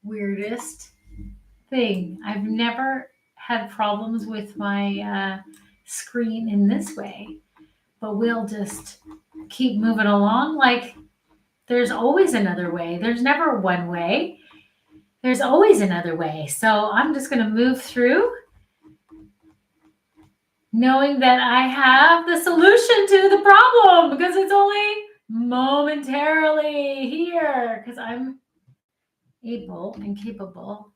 weirdest thing. I've never had problems with my screen in this way, but we'll just keep moving along like there's always another way. There's never one way. There's always another way. So I'm just going to move through knowing that I have the solution to the problem because it's only momentarily here because I'm able and capable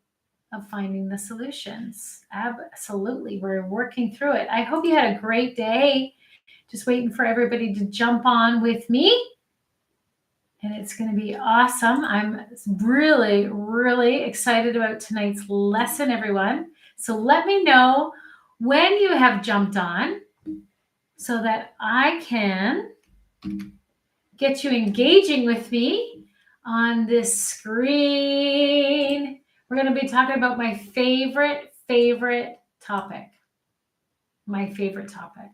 of finding the solutions. Absolutely. We're working through it. I hope you had a great day. Just waiting for everybody to jump on with me. And it's going to be awesome. I'm really, really excited about tonight's lesson, everyone. So let me know when you have jumped on so that I can get you engaging with me on this screen. We're going to be talking about my favorite topic. My favorite topic.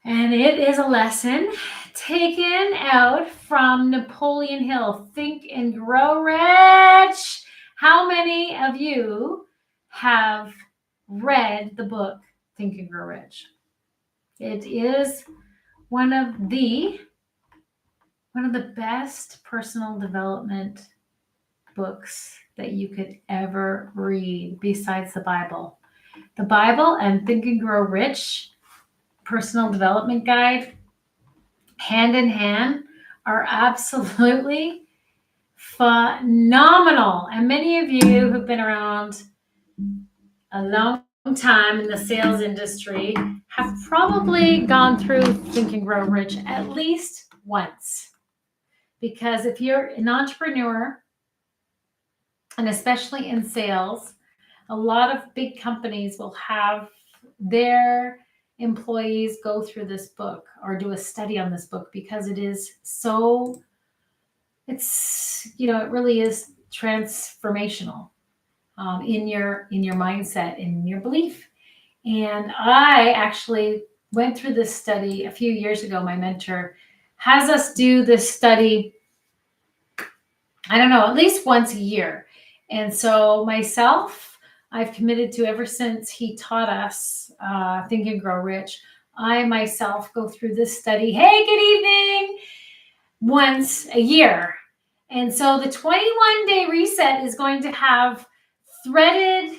And it is a lesson taken out from Napoleon Hill, Think and Grow Rich. How many of you have read the book Think and Grow Rich? It is one of the best personal development books that you could ever read besides the Bible. The Bible and Think and Grow Rich personal development guide, hand in hand, are absolutely phenomenal. And many of you who've been around a long time in the sales industry have probably gone through Think and Grow Rich at least once. Because if you're an entrepreneur, and especially in sales, a lot of big companies will have their employees go through this book or do a study on this book because it is so, it's, it really is transformational in your mindset, in your belief. And I actually went through this study a few years ago. My mentor has us do this study, I don't know, at least once a year. And so myself, I've committed to ever since he taught us Think and Grow Rich. I myself go through this study. Hey, good evening. Once a year. And so the 21-day reset is going to have threaded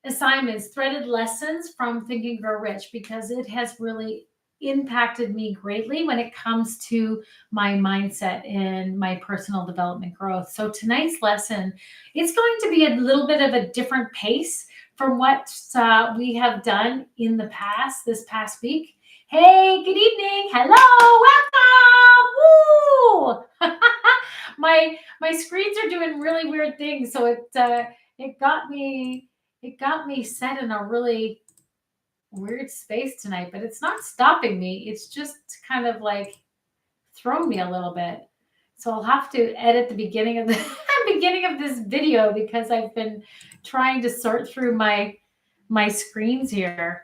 assignments, threaded lessons from Think and Grow Rich because it has really impacted me greatly when it comes to my mindset and my personal development growth. So tonight's lesson, it's going to be a little bit of a different pace from what we have done in the past, this past week. Hey, good evening. Hello, welcome. Woo! my screens are doing really weird things. So it got me set in a really weird space tonight, but it's not stopping me. It's just kind of like thrown me a little bit. So I'll have to edit the beginning of the beginning of this video because I've been trying to sort through my screens here,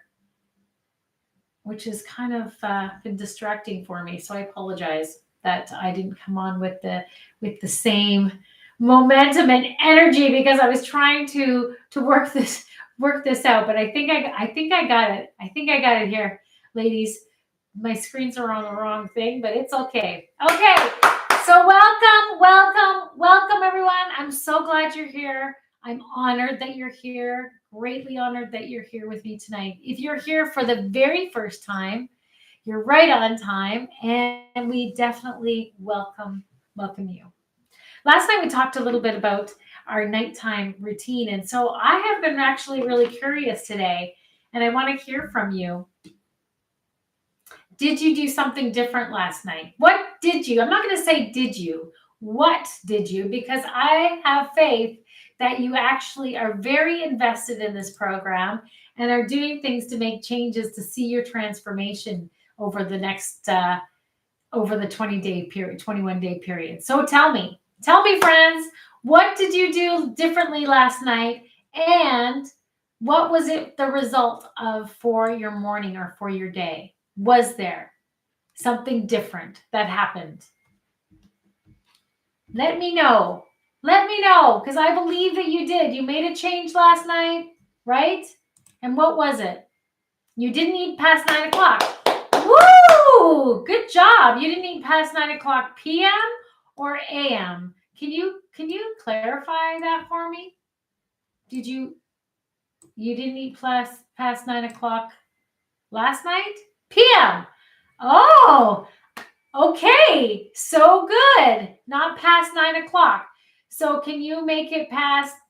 which has kind of been distracting for me. So I apologize that I didn't come on with the same momentum and energy because I was trying to work this out, but I think I got it. I think I got it here, ladies. My screens are on the wrong thing, but it's okay. Okay, so welcome everyone. I'm so glad you're here. I'm honored that you're here. Greatly honored that you're here with me tonight. If you're here for the very first time, you're right on time, and we definitely welcome you. Last night we talked a little bit about our nighttime routine. And so I have been actually really curious today, and I want to hear from you. Did you do something different last night? What did you? I'm not going to say did you. What did you? Because I have faith that you actually are very invested in this program and are doing things to make changes to see your transformation over the next, over the 20-day period, 21-day period. So tell me, friends, what did you do differently last night? And what was it the result of for your morning or for your day? Was there something different that happened? Let me know. Let me know, because I believe that you did. You made a change last night, right? And what was it? You didn't eat past 9 o'clock. Woo! Good job. You didn't eat past 9 o'clock p.m. or a.m. Can you clarify that for me? You didn't eat past 9 o'clock last night? p.m. Oh, okay. So good. Not past 9 o'clock. So can you make it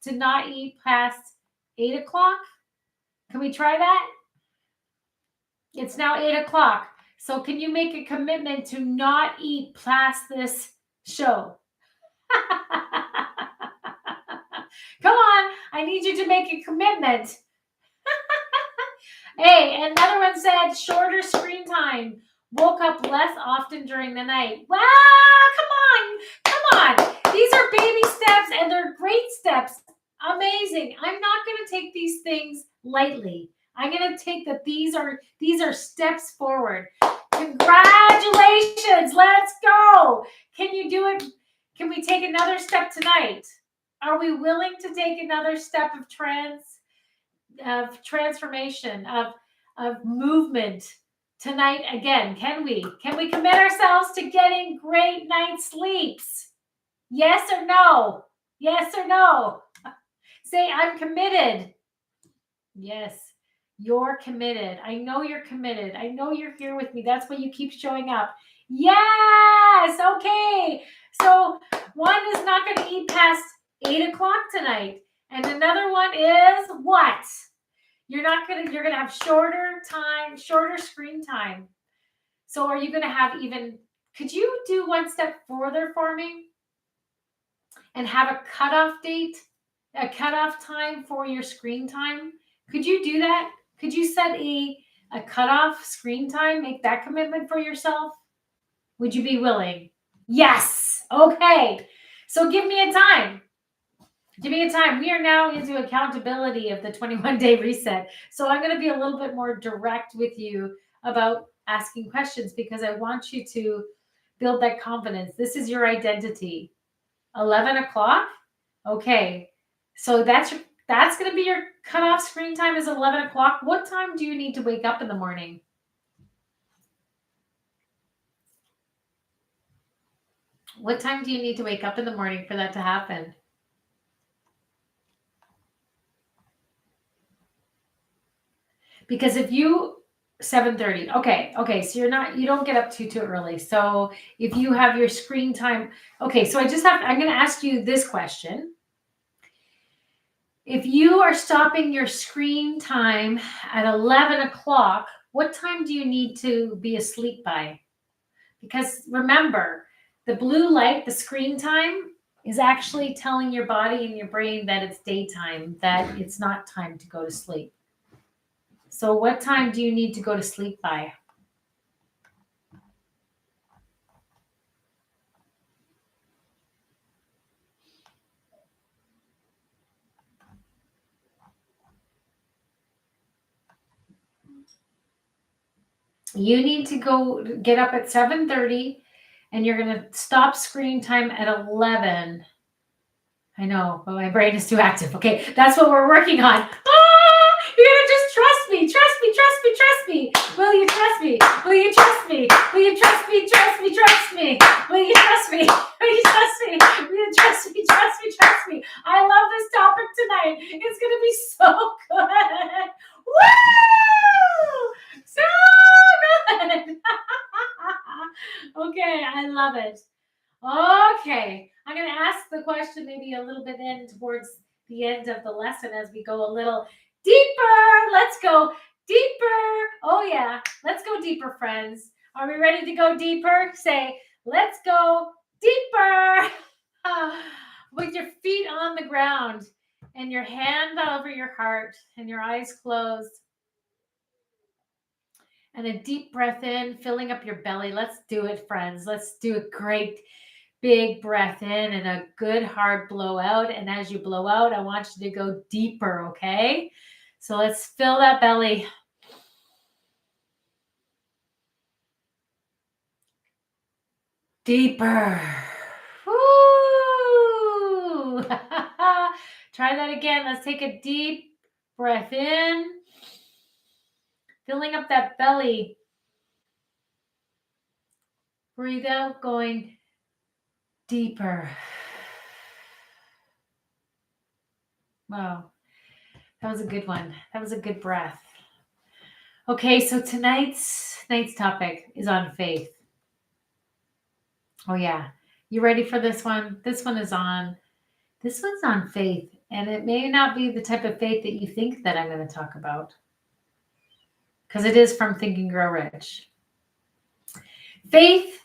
to not eat past 8 o'clock? Can we try that? It's now 8 o'clock. So can you make a commitment to not eat past this show? Come on. I need you to make a commitment. Hey, another one said shorter screen time. Woke up less often during the night. Wow, come on. These are baby steps and they're great steps. Amazing. I'm not going to take these things lightly. I'm going to take that these are steps forward. Congratulations. Let's go. Can you do it? Can we take another step tonight? Are we willing to take another step of transformation, of movement tonight again? Can we commit ourselves to getting great night sleeps? Yes or no? Yes or no? Say, I'm committed. Yes, you're committed. I know you're committed. I know you're here with me. That's why you keep showing up. Yes. Okay. So one is not going to eat past 8 o'clock tonight. And another one is what? You're going to have shorter screen time. So are you going to have could you do one step further for me and have a cutoff date, a cutoff time for your screen time? Could you do that? Could you set a cutoff screen time? Make that commitment for yourself? Would you be willing? Yes. Okay. So give me a time. Give me a time. We are now into accountability of the 21-day reset. So I'm going to be a little bit more direct with you about asking questions because I want you to build that confidence. This is your identity. 11 o'clock? Okay. So that's going to be your cutoff screen time is 11 o'clock. What time do you need to wake up in the morning? What time do you need to wake up in the morning for that to happen? Because if you 7:30, okay, so you don't get up too early. So if you have your screen time, okay, so I'm going to ask you this question. If you are stopping your screen time at 11 o'clock, what time do you need to be asleep by? Because remember, the blue light, the screen time, is actually telling your body and your brain that it's daytime, that it's not time to go to sleep. So what time do you need to go to sleep by? You need to go get up at 7:30 and you're going to stop screen time at 11. I know, but my brain is too active. Okay, that's what we're working on. You're going to just trust me. Trust me, trust me, trust me. Will you trust me? Will you trust me? Will you trust me? Trust me, trust me. Will you trust me? Will you trust me? Will you trust me? Trust me, trust me. I love this topic tonight. It's going to be so good. Woo! So good. Okay, I love it. Okay, I'm going to ask the question maybe a little bit in towards the end of the lesson as we go a little deeper. Let's go deeper. Oh yeah, let's go deeper, friends. Are we ready to go deeper? Say, let's go deeper. With your feet on the ground and your hand over your heart and your eyes closed. And a deep breath in, filling up your belly. Let's do it, friends. Let's do a great big breath in and a good hard blow out. And as you blow out, I want you to go deeper, okay? So let's fill that belly. Deeper. Woo! Try that again. Let's take a deep breath in, filling up that belly. Breathe out, going deeper. Wow, that was a good one. That was a good breath. Okay, so tonight's topic is on faith. Oh yeah, you ready for this one? This one's on faith, and it may not be the type of faith that you think that I'm going to talk about, because it is from Think and Grow Rich. Faith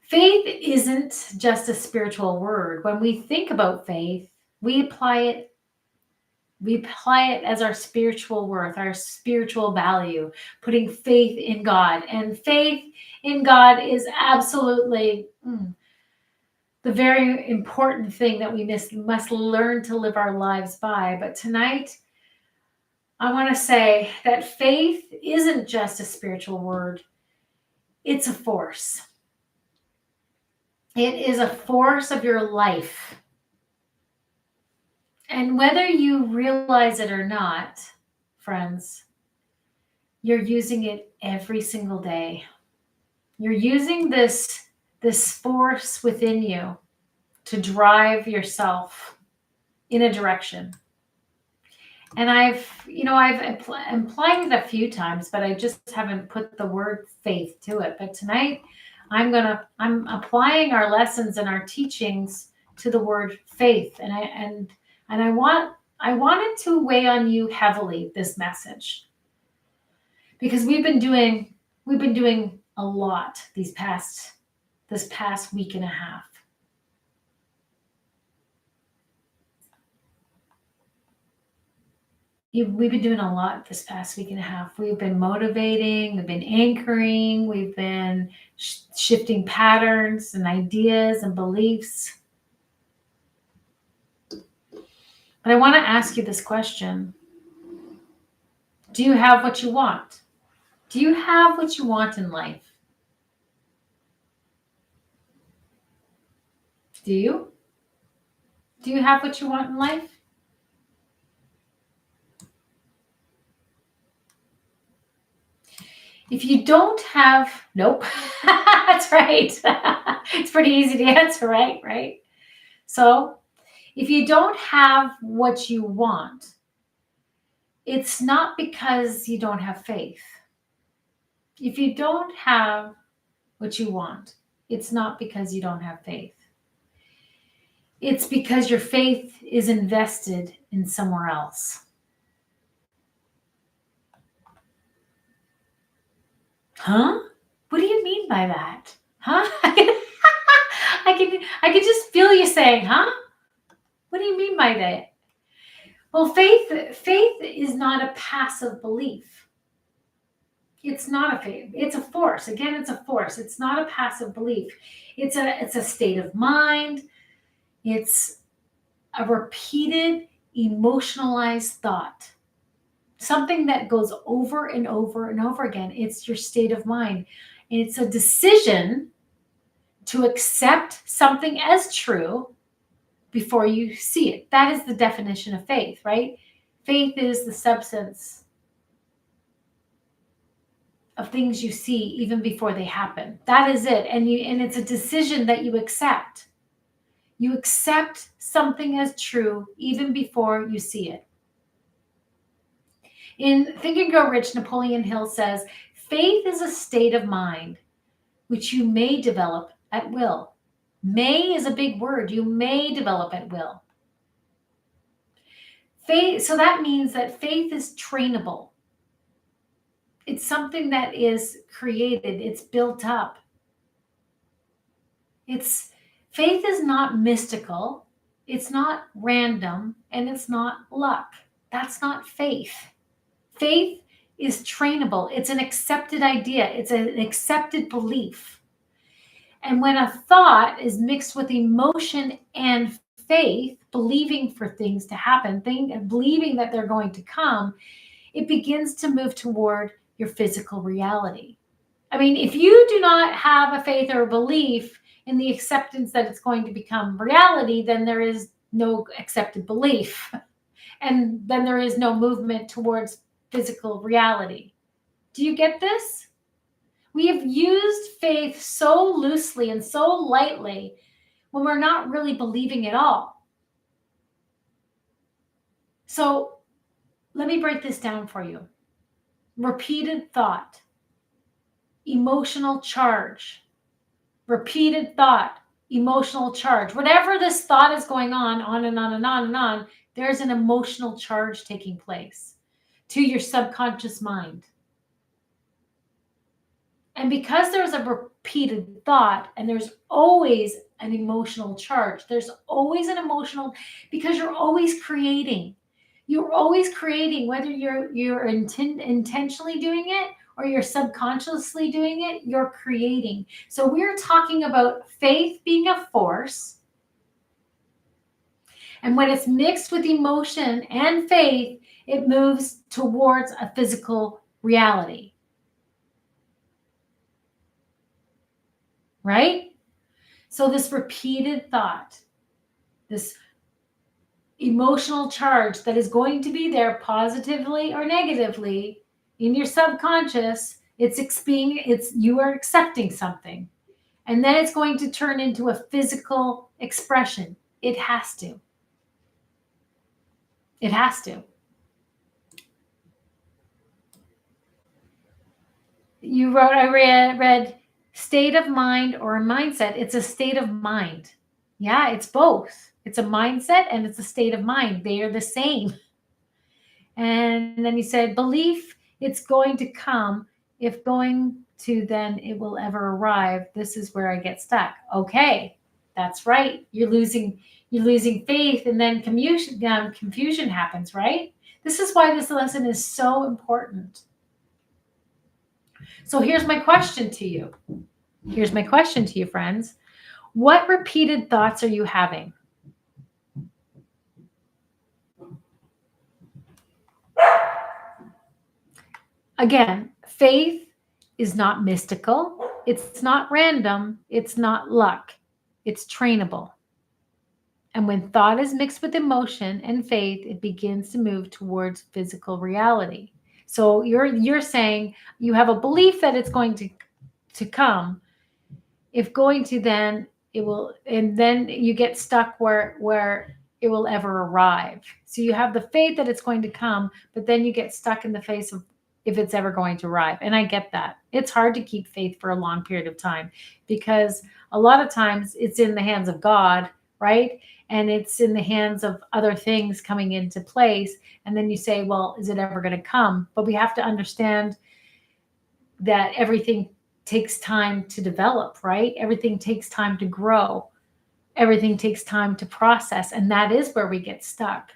isn't just a spiritual word. When we think about faith, we apply it as our spiritual worth, our spiritual value, putting faith in God. And faith in God is absolutely the very important thing that we must learn to live our lives by. But tonight, I want to say that faith isn't just a spiritual word. It's a force. It is a force of your life. And whether you realize it or not, friends, you're using it every single day. You're using this force within you to drive yourself in a direction. And I've implied it a few times, but I just haven't put the word faith to it. But tonight, I'm applying our lessons and our teachings to the word faith, and I wanted to weigh on you heavily this message, because we've been doing a lot this past week and a half. We've been doing a lot this past week and a half. We've been motivating, we've been anchoring, we've been shifting patterns and ideas and beliefs. But I want to ask you this question. Do you have what you want? Do you have what you want in life? Do you? Do you have what you want in life? If you don't have, nope. That's right. It's pretty easy to answer, right? So, if you don't have what you want, it's not because you don't have faith. If you don't have what you want, it's not because you don't have faith. It's because your faith is invested in somewhere else. Huh? What do you mean by that? Huh? I can just feel you saying, huh? What do you mean by that? Well, faith is not a passive belief. It's not a faith. It's a force. Again, it's a force. It's not a passive belief. It's a state of mind. It's a repeated, emotionalized thought. Something that goes over and over and over again. It's your state of mind. It's a decision to accept something as true before you see it. That is the definition of faith, right? Faith is the substance of things you see even before they happen. That is it. And it's a decision that you accept. You accept something as true even before you see it. In Think and Grow Rich, Napoleon Hill says, faith is a state of mind which you may develop at will. May is a big word. You may develop at will. Faith, so that means that faith is trainable. It's something that is created. It's built up. Faith is not mystical. It's not random, and it's not luck. That's not faith. Faith is trainable. It's an accepted idea. It's an accepted belief. And when a thought is mixed with emotion and faith, believing for things to happen, believing that they're going to come, it begins to move toward your physical reality. I mean, if you do not have a faith or a belief in the acceptance that it's going to become reality, then there is no accepted belief. And then there is no movement towards physical reality. Do you get this? We have used faith so loosely and so lightly when we're not really believing at all. So let me break this down for you. Repeated thought, emotional charge, repeated thought, emotional charge. Whatever this thought is going on and on and on and on, there's an emotional charge taking place to your subconscious mind. And because there's a repeated thought and there's always an emotional charge, there's always an emotional, because you're always creating. You're always creating, whether you're intentionally doing it or you're subconsciously doing it, you're creating. So we're talking about faith being a force. And when it's mixed with emotion and faith, it moves towards a physical reality. Right? So this repeated thought, this emotional charge that is going to be there positively or negatively in your subconscious, you are accepting something. And then it's going to turn into a physical expression. It has to. It has to. I read state of mind or a mindset. It's a state of mind. Yeah, it's both. It's a mindset and it's a state of mind. They are the same. And then he said, belief, it's going to come. If going to, then it will ever arrive. This is where I get stuck. Okay, that's right. You're losing faith, and then confusion happens, right? This is why this lesson is so important. So here's my question to you. Here's my question to you, friends. What repeated thoughts are you having? Again, faith is not mystical. It's not random. It's not luck. It's trainable. And when thought is mixed with emotion and faith, it begins to move towards physical reality. So you're saying you have a belief that it's going to come. If going to, then it will, and then you get stuck where it will ever arrive. So you have the faith that it's going to come, but then you get stuck in the face of if it's ever going to arrive. And I get that. It's hard to keep faith for a long period of time because a lot of times it's in the hands of God, right? And it's in the hands of other things coming into place. And then you say, well, is it ever going to come? But we have to understand that everything takes time to develop, right? Everything takes time to grow. Everything takes time to process. And that is where we get stuck.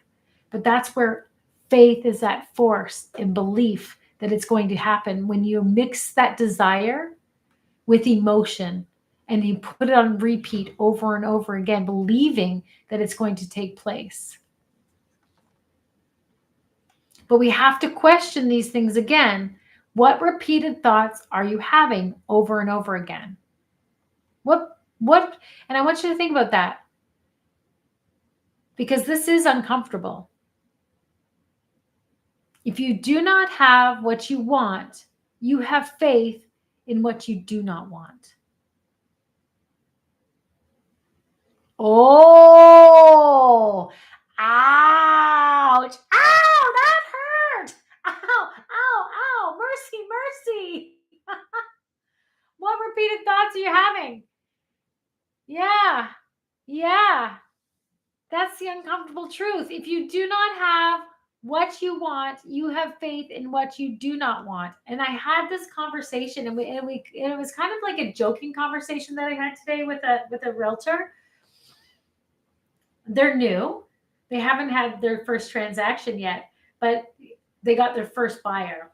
But that's where faith is that force and belief that it's going to happen when you mix that desire with emotion and you put it on repeat over and over again, believing that it's going to take place. But we have to question these things again. What repeated thoughts are you having over and over again? What, and I want you to think about that because this is uncomfortable. If you do not have what you want, you have faith in what you do not want. Oh, ouch. Ow, that hurt. Ow, ow, ow. Mercy, mercy. What repeated thoughts are you having? Yeah, yeah. That's the uncomfortable truth. If you do not have what you want, you have faith in what you do not want. And I had this conversation, and it was kind of like a joking conversation that I had today with a realtor. They're new. They haven't had their first transaction yet, but they got their first buyer.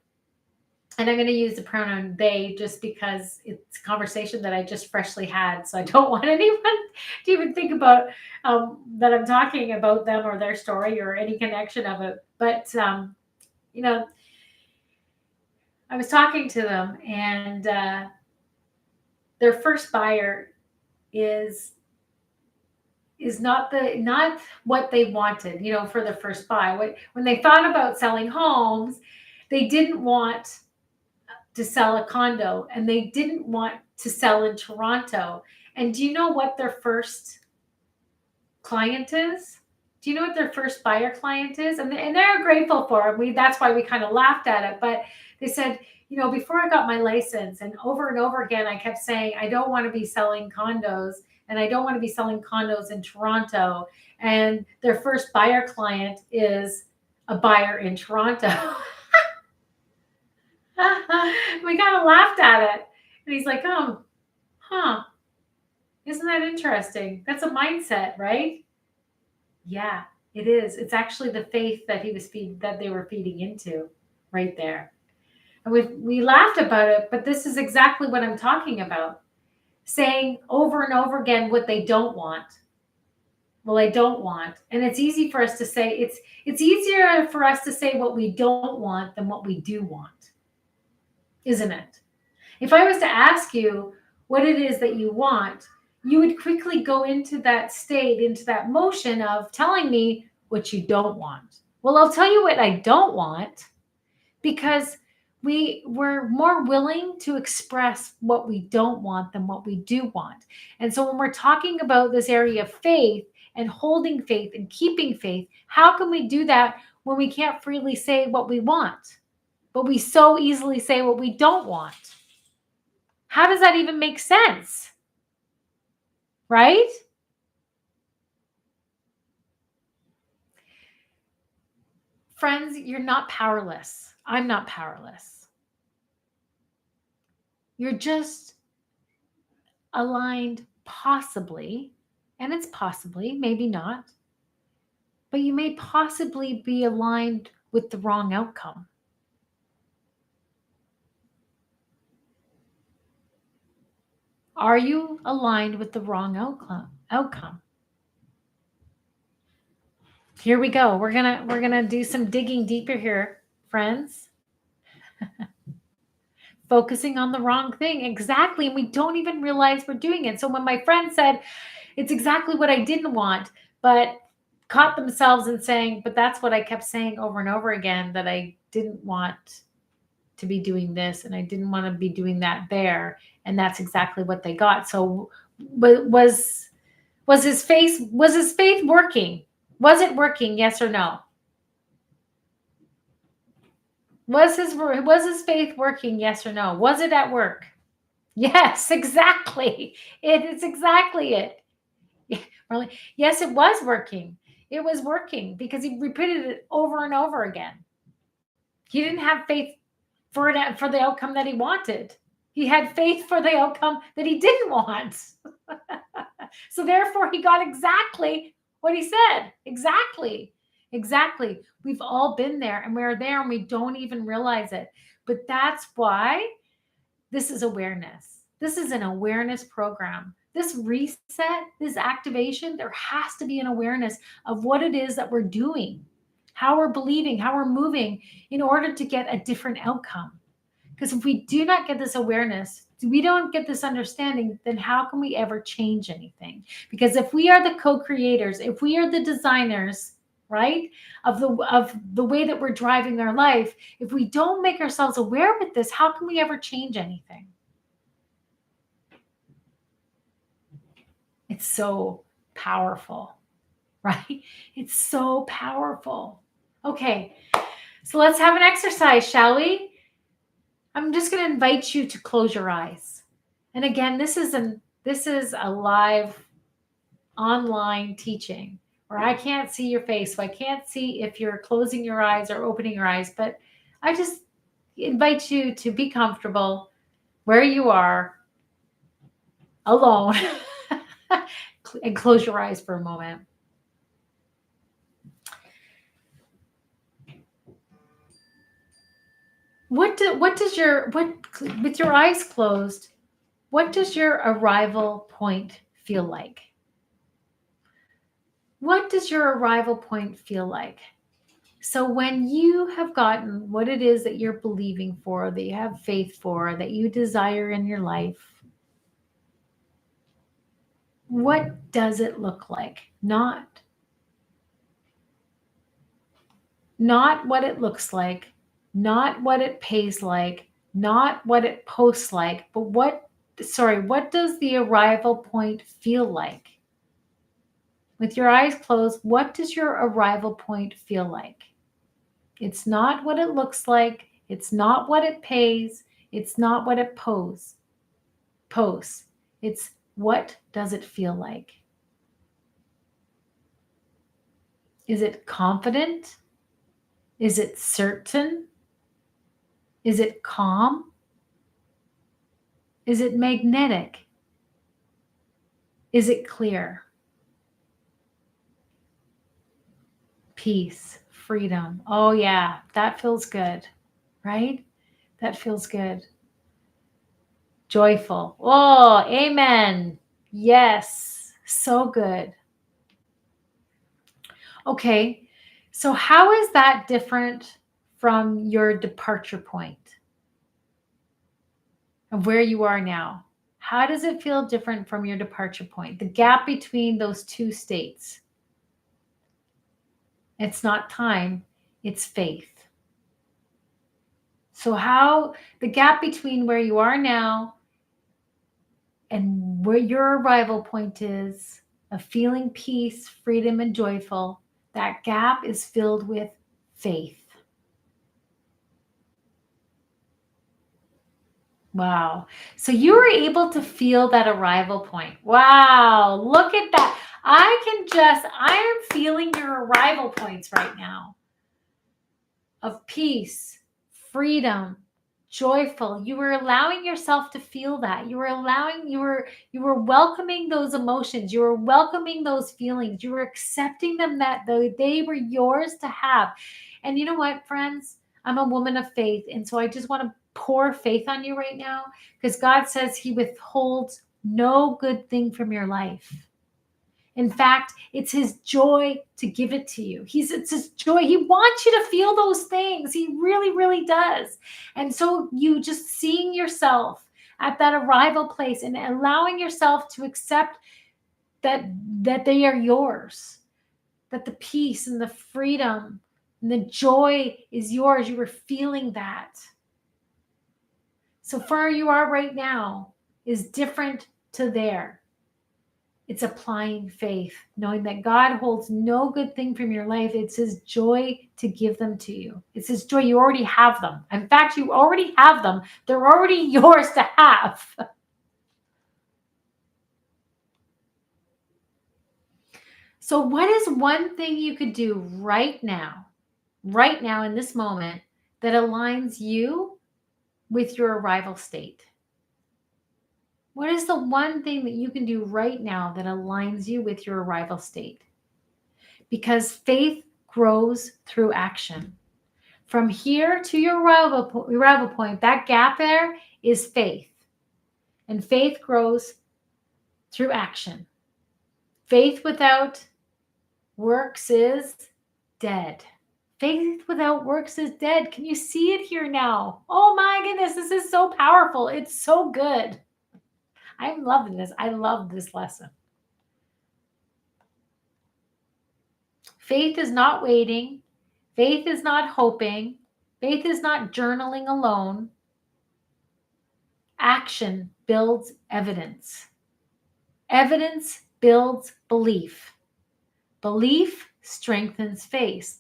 And I'm going to use the pronoun they just because it's a conversation that I just freshly had. So I don't want anyone to even think about that I'm talking about them or their story or any connection of it. But, I was talking to them, and their first buyer is is not what they wanted, for the first buy. When they thought about selling homes, they didn't want to sell a condo and they didn't want to sell in Toronto. And do you know what their first client is? Do you know what their first buyer client is? And they're grateful for it. That's why we kind of laughed at it. But they said, before I got my license and over again, I kept saying, I don't want to be selling condos and I don't want to be selling condos in Toronto. And their first buyer client is a buyer in Toronto. We kind of laughed at it. And he's like, oh, huh. Isn't that interesting? That's a mindset, right? Yeah, it is. It's actually the faith that they were feeding into right there. And we laughed about it, but this is exactly what I'm talking about. Saying over and over again what they don't want. Well, I don't want. And it's easy for us to say, it's easier for us to say what we don't want than what we do want. Isn't it? If I was to ask you what it is that you want, you would quickly go into that state, into that motion of telling me what you don't want. Well, I'll tell you what I don't want, because we're more willing to express what we don't want than what we do want. And so when we're talking about this area of faith and holding faith and keeping faith, how can we do that when we can't freely say what we want, but we so easily say what we don't want? How does that even make sense? Right? Friends, you're not powerless. I'm not powerless. You're just aligned possibly, and it's possibly, maybe not, but you may possibly be aligned with the wrong outcome. Are you aligned with the wrong outcome? Here we go. We're gonna do some digging deeper here, friends. Focusing on the wrong thing. Exactly. And we don't even realize we're doing it. So when my friend said, it's exactly what I didn't want, but caught themselves in saying, but that's what I kept saying over and over again, that I didn't want to be doing this and I didn't want to be doing that there. And that's exactly what they got. So was his faith working? Was it working? Yes or no? Was his faith working? Yes or no? Was it at work? Yes, exactly. It is exactly it. Really? Yes, it was working. It was working because he repeated it over and over again. He didn't have faith for the outcome that he wanted. He had faith for the outcome that he didn't want. So therefore, he got exactly what he said. Exactly. We've all been there, and we're there and we don't even realize it. But that's why this is awareness. This is an awareness program. This reset, this activation, there has to be an awareness of what it is that we're doing, how we're believing, how we're moving in order to get a different outcome. Because if we do not get this awareness, we don't get this understanding, then how can we ever change anything? Because if we are the co-creators, if we are the designers, right, of the way that we're driving our life, if we don't make ourselves aware with this, how can we ever change anything? It's so powerful, right? It's so powerful. Okay, so let's have an exercise, shall we? I'm just going to invite you to close your eyes. And again, this is a live online teaching where I can't see your face. So I can't see if you're closing your eyes or opening your eyes, but I just invite you to be comfortable where you are alone and close your eyes for a moment. With your eyes closed, what does your arrival point feel like? What does your arrival point feel like? So when you have gotten what it is that you're believing for, that you have faith for, that you desire in your life, What does it look like? Not what it looks like, not what it pays like, not what it posts like, but what does the arrival point feel like? With your eyes closed, what does your arrival point feel like? It's not what it looks like, it's not what it pays, it's not what it posts. It's what does it feel like? Is it confident? Is it certain? Is it calm? Is it magnetic? Is it clear? Peace, freedom. Oh, yeah, that feels good, right? That feels good. Joyful. Oh, amen. Yes, so good. Okay, so how is that different from your departure point of where you are now? How does it feel different from your departure point? The gap between those two states. It's not time, it's faith. So, how the gap between where you are now and where your arrival point is of feeling peace, freedom, and joyful, that gap is filled with faith. Wow. So you were able to feel that arrival point. Wow. Look at that. I am feeling your arrival points right now of peace, freedom, joyful. You were allowing yourself to feel that. You were welcoming those emotions. You were welcoming those feelings. You were accepting them that they were yours to have. And you know what, friends? I'm a woman of faith. And so I just want to pour faith on you right now because God says he withholds no good thing from your life. In fact, it's his joy to give it to you. It's his joy. He wants you to feel those things. He really, really does. And so you just seeing yourself at that arrival place and allowing yourself to accept that they are yours, that the peace and the freedom and the joy is yours. You were feeling that. So where you are right now is different to there. It's applying faith, knowing that God holds no good thing from your life. It's his joy to give them to you. It's his joy. You already have them. In fact, you already have them. They're already yours to have. So, what is one thing you could do right now in this moment, that aligns you with your arrival state? What is the one thing that you can do right now that aligns you with your arrival state? Because faith grows through action. From here to your arrival point, that gap there is faith. And faith grows through action. Faith without works is dead. Faith without works is dead. Can you see it here now? Oh my goodness, this is so powerful. It's so good. I'm loving this. I love this lesson. Faith is not waiting. Faith is not hoping. Faith is not journaling alone. Action builds evidence. Evidence builds belief. Belief strengthens faith.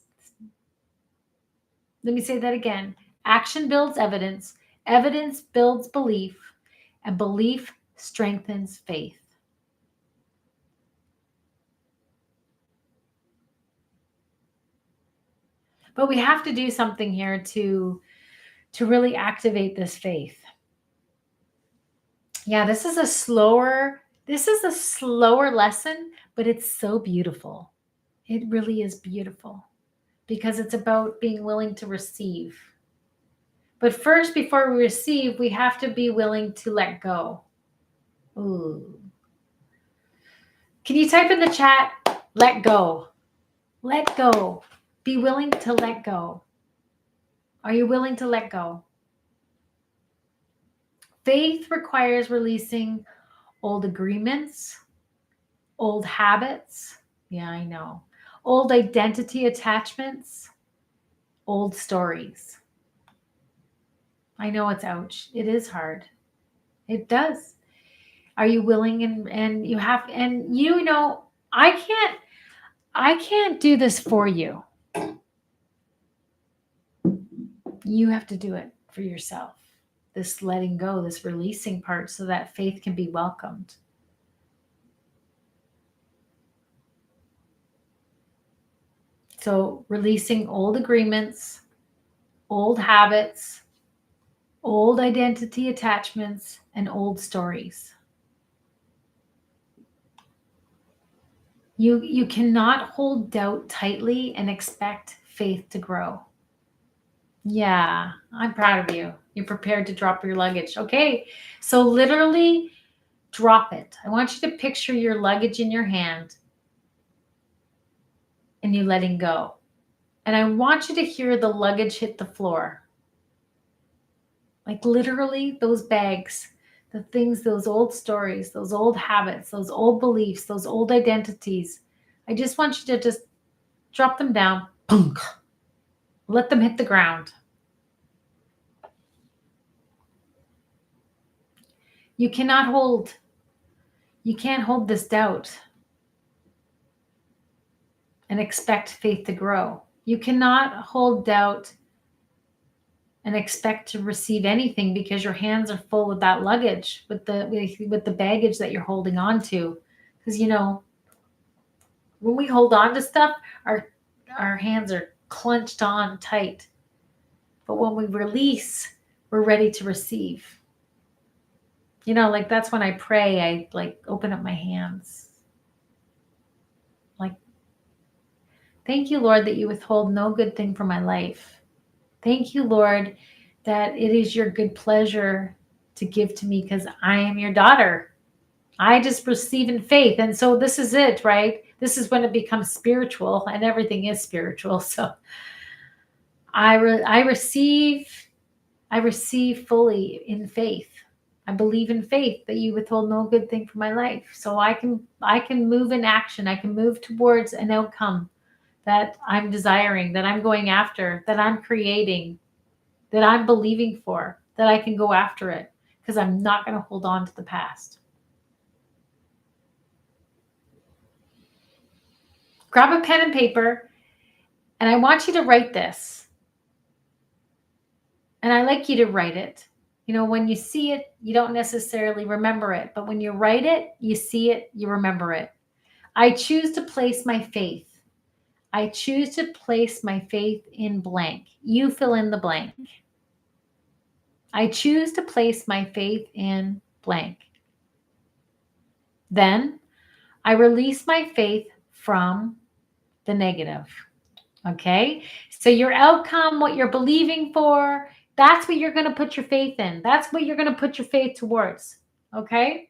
Let me say that again. Action builds evidence. Evidence builds belief. And belief strengthens faith. But we have to do something here to really activate this faith. Yeah, this is a slower lesson, but it's so beautiful. It really is beautiful because it's about being willing to receive. But first, before we receive, we have to be willing to let go. Ooh. Can you type in the chat, let go? Let go. Be willing to let go. Are you willing to let go? Faith requires releasing old agreements, Old habits. Yeah, I know. Old identity attachments. Old stories. I know it's ouch. It is hard. It does. Are you willing and you have and you know, I can't do this for you. You have to do it for yourself. This letting go, this releasing part so that faith can be welcomed. So, releasing old agreements, old habits, old identity attachments, and old stories. You cannot hold doubt tightly and expect faith to grow. Yeah, I'm proud of you. You're prepared to drop your luggage. Okay, so literally drop it. I want you to picture your luggage in your hand and you letting go. And I want you to hear the luggage hit the floor. Like literally those bags, the things, those old stories, those old habits, those old beliefs, those old identities. I just want you to just drop them down. Punk. Let them hit the ground. You can't hold this doubt and expect faith to grow. You cannot hold doubt and expect to receive anything because your hands are full with that luggage, with the baggage that you're holding on to. Because when we hold on to stuff, our hands are clenched on tight. But when we release, we're ready to receive. Like that's when I pray, I like open up my hands. Like, thank you, Lord, that you withhold no good thing from my life. Thank you, Lord, that it is your good pleasure to give to me because I am your daughter. I just receive in faith. And so this is it, right? This is when it becomes spiritual, and everything is spiritual. So I receive fully in faith. I believe in faith that you withhold no good thing from my life. So I can move in action. I can move towards an outcome that I'm desiring, that I'm going after, that I'm creating, that I'm believing for, that I can go after it because I'm not going to hold on to the past. Grab a pen and paper, and I want you to write this. And I like you to write it. When you see it, you don't necessarily remember it, but when you write it, you see it, you remember it. I choose to place my faith. I choose to place my faith in blank. You fill in the blank. I choose to place my faith in blank. Then I release my faith from the negative. Okay? So your outcome, what you're believing for, that's what you're going to put your faith in. That's what you're going to put your faith towards. Okay?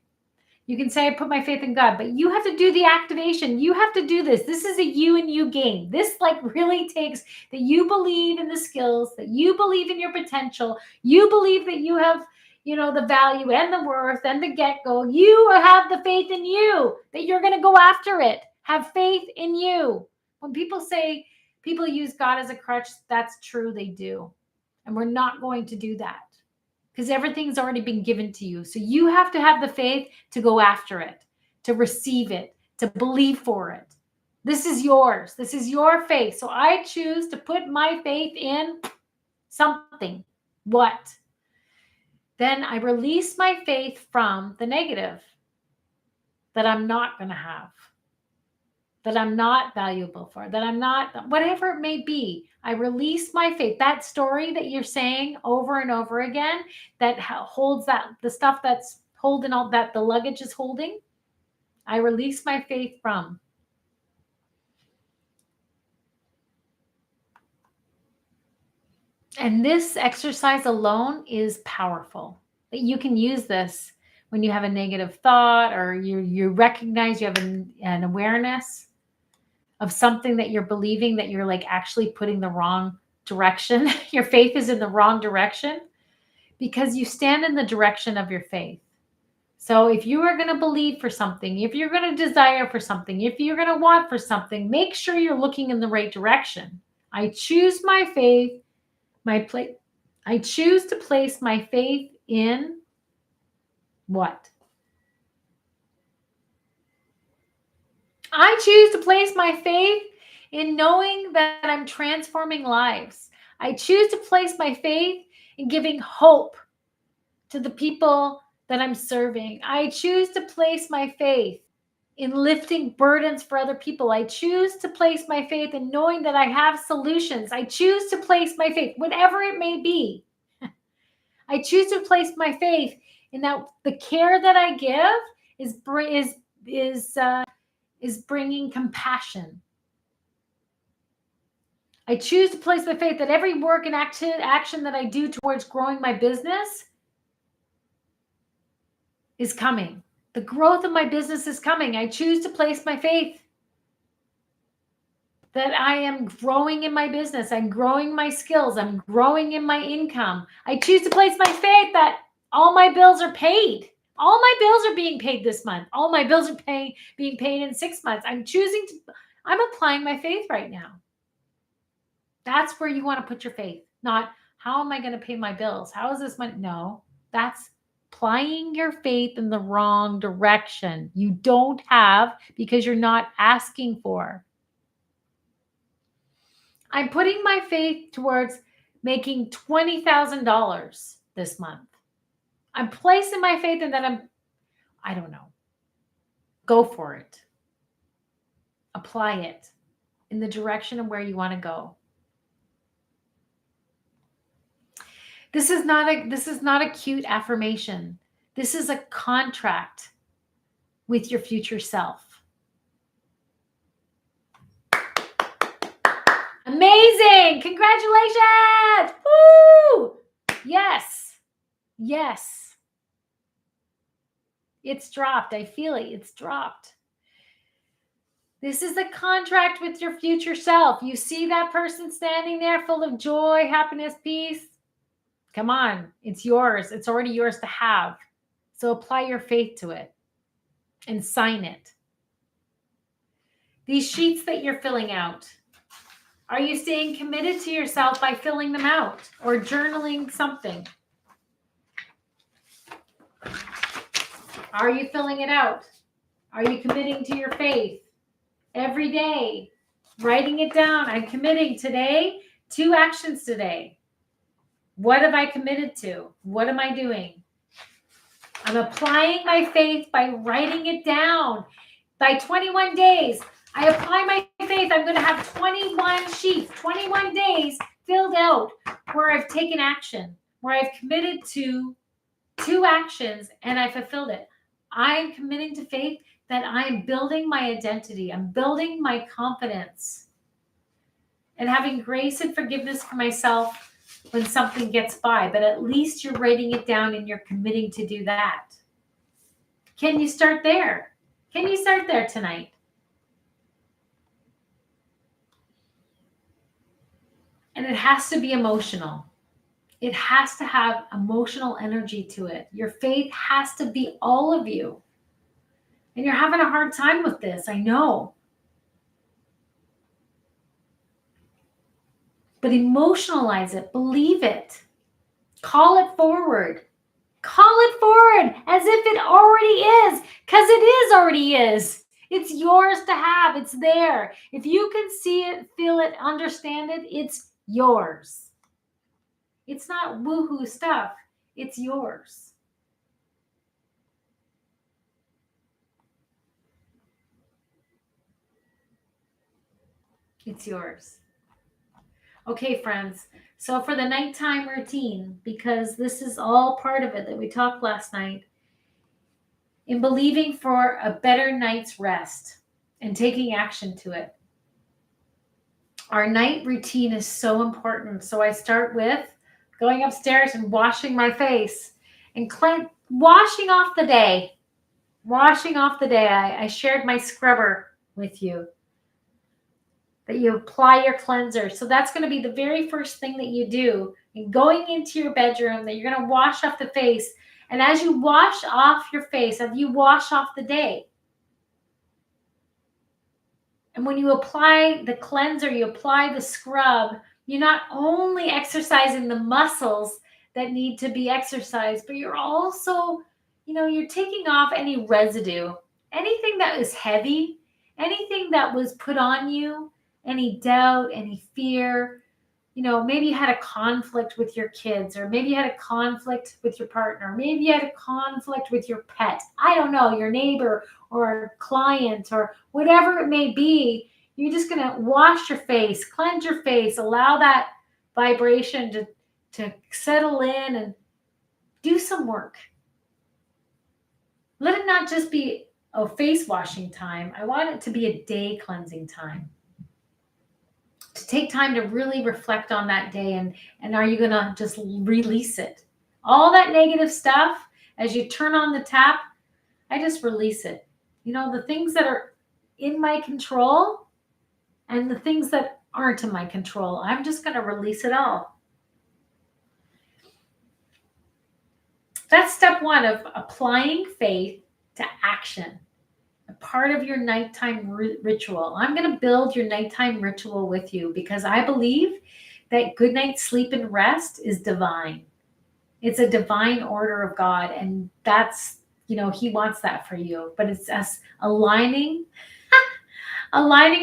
You can say, I put my faith in God, but you have to do the activation. You have to do this. This is a you and you game. This really takes that you believe in the skills, that you believe in your potential. You believe that you have, the value and the worth and the get-go. You have the faith in you that you're going to go after it. Have faith in you. When people say people use God as a crutch, that's true. They do. And we're not going to do that. Because everything's already been given to you. So you have to have the faith to go after it, to receive it, to believe for it. This is yours. This is your faith. So I choose to put my faith in something. What? Then I release my faith from the negative that I'm not going to have, that I'm not valuable for, that I'm not, whatever it may be. I release my faith. That story that you're saying over and over again, that holds the stuff that's holding all that the luggage is holding, I release my faith from. And this exercise alone is powerful. That you can use this when you have a negative thought or you recognize you have an awareness of something that you're believing that you're actually putting the wrong direction. Your faith is in the wrong direction because you stand in the direction of your faith. So if you are going to believe for something, if you're going to desire for something, if you're going to want for something, make sure you're looking in the right direction. I choose my faith, I choose to place my faith in what? I choose to place my faith in knowing that I'm transforming lives. I choose to place my faith in giving hope to the people that I'm serving. I choose to place my faith in lifting burdens for other people. I choose to place my faith in knowing that I have solutions. I choose to place my faith, whatever it may be. I choose to place my faith in that the care that I give is bringing compassion. I choose to place my faith that every work and action that I do towards growing my business is coming. The growth of my business is coming. I choose to place my faith that I am growing in my business. I'm growing my skills. I'm growing in my income. I choose to place my faith that all my bills are paid. All my bills are being paid this month. All my bills are being paid in 6 months. I'm applying my faith right now. That's where you want to put your faith. Not, how am I going to pay my bills? How is this money? No, that's applying your faith in the wrong direction. You don't have because you're not asking for. I'm putting my faith towards making $20,000 this month. I'm placing my faith in that I don't know. Go for it. Apply it in the direction of where you want to go. This is not a cute affirmation. This is a contract with your future self. Amazing! Congratulations! Woo! Yes. Yes. It's dropped. I feel it. It's dropped. This is a contract with your future self. You see that person standing there full of joy, happiness, peace? Come on. It's yours. It's already yours to have. So apply your faith to it and sign it. These sheets that you're filling out, are you staying committed to yourself by filling them out or journaling something? Are you filling it out? Are you committing to your faith every day? Writing it down. I'm committing today 2 actions today. What have I committed to? What am I doing? I'm applying my faith by writing it down. By 21 days, I apply my faith. I'm going to have 21 sheets, 21 days filled out where I've taken action, where I've committed to 2 actions and I fulfilled it. I'm committing to faith that I'm building my identity. I'm building my confidence and having grace and forgiveness for myself when something gets by. But at least you're writing it down and you're committing to do that. Can you start there? Can you start there tonight? And it has to be emotional. It has to have emotional energy to it. Your faith has to be all of you. And you're having a hard time with this, I know. But emotionalize it, believe it. Call it forward. Call it forward as if it already is, because it is already is. It's yours to have. It's there. If you can see it, feel it, understand it, it's yours. It's not woohoo stuff. It's yours. It's yours. Okay, friends. So for the nighttime routine, because this is all part of it that we talked last night, in believing for a better night's rest and taking action to it. Our night routine is so important. So I start with going upstairs and washing my face and washing off the day. Washing off the day. I shared my scrubber with you, that you apply your cleanser. So that's going to be the very first thing that you do. And going into your bedroom, that you're going to wash off the face And as you wash off your face, as you wash off the day, and when you apply the cleanser, you apply the scrub, you're not only exercising the muscles that need to be exercised, but you're also, you're taking off any residue, anything that is heavy, anything that was put on you, any doubt, any fear. Maybe you had a conflict with your kids, or maybe you had a conflict with your partner, maybe you had a conflict with your pet. I don't know, your neighbor or client or whatever it may be. You're just going to wash your face, cleanse your face, allow that vibration to settle in and do some work. Let it not just be a face washing time. I want it to be a day cleansing time. To take time to really reflect on that day, and are you going to just release it? All that negative stuff, as you turn on the tap, I just release it. The things that are in my control and the things that aren't in my control, I'm just going to release it all. That's step one of applying faith to action. A part of your nighttime ritual. I'm going to build your nighttime ritual with you because I believe that good night's sleep and rest is divine. It's a divine order of God, and that's, he wants that for you. But it's us aligning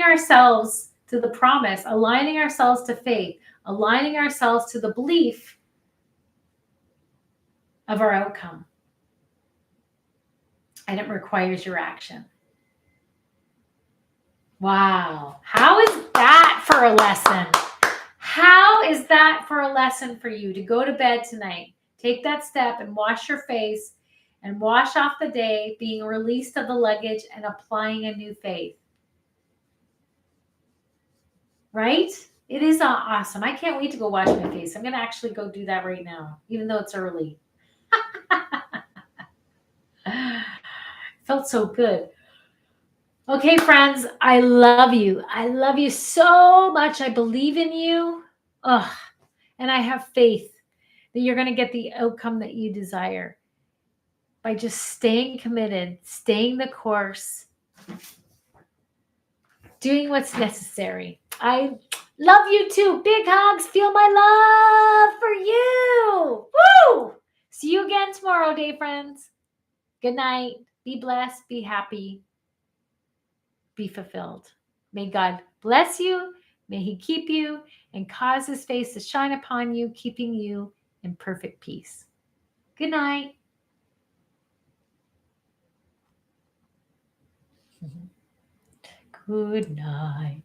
ourselves to the promise, aligning ourselves to faith, aligning ourselves to the belief of our outcome. And it requires your action. Wow. How is that for a lesson? How is that for a lesson for you to go to bed tonight? Take that step and wash your face and wash off the day, being released of the luggage and applying a new faith. Right? It is awesome. I can't wait to go wash my face. I'm going to actually go do that right now, even though it's early. Felt so good. Okay, friends, I love you. I love you so much. I believe in you. And I have faith that you're going to get the outcome that you desire by just staying committed, staying the course, doing what's necessary. I love you too. Big hugs. Feel my love for you. Woo! See you again tomorrow, day friends. Good night. Be blessed. Be happy. Be fulfilled. May God bless you. May he keep you and cause his face to shine upon you, keeping you in perfect peace. Good night. Good night.